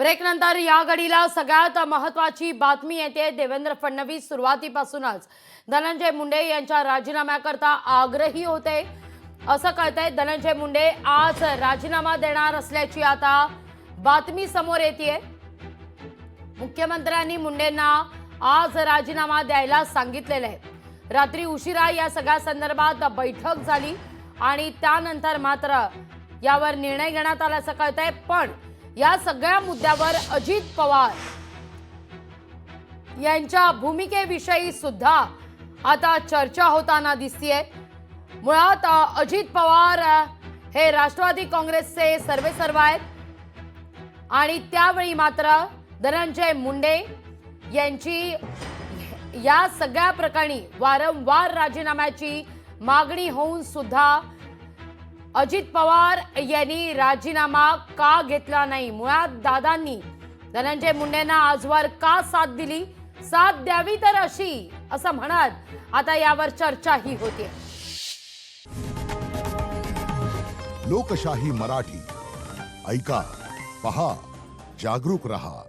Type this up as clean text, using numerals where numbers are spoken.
Break नंतर या घडीला सगळ्यात महत्त्वाची बातमी येते। देवेंद्र फडणवीस सुरुवातीपासूनच धनंजय मुंडे यांच्या राजीनाम्याकरता आग्रही होते असं कळतंय। धनंजय मुंडे आज राजीनामा देणार असल्याची आता बातमी समोर येतेय। मुख्यमंत्र्यांनी मुंडेंना आज राजीनामा द्यायला सांगितलेलं आहे। रात्री उशिरा या सगळ्या संदर्भात बैठक झाली आणि त्यानंतर मात्र यावर निर्णय घेण्यात आल्याचं कळतंय। पण या सगळ्या मुद्द्यावर अजित पवार यांच्या भूमिकेविषयी सुद्धा आता चर्चा होताना दिसतीये। मुळात अजित पवार हे राष्ट्रवादी काँग्रेसचे सर्वेसर्वा आहेत आणि त्यावेळी मात्र धनंजय मुंडे यांची या सगळ्या प्रकरणी वारंवार राजीनाम्याची मागणी होऊन सुद्धा अजित पवार यांनी राजीनामा का घेतला नाही। मुळात दादांनी धनंजय मुंडेंना आजवर का साथ दिली, साथ द्यावी तर अशी असं म्हणत आता यावर चर्चाही होते। लोकशाही मराठी ऐका, पहा, जागरूक रहा।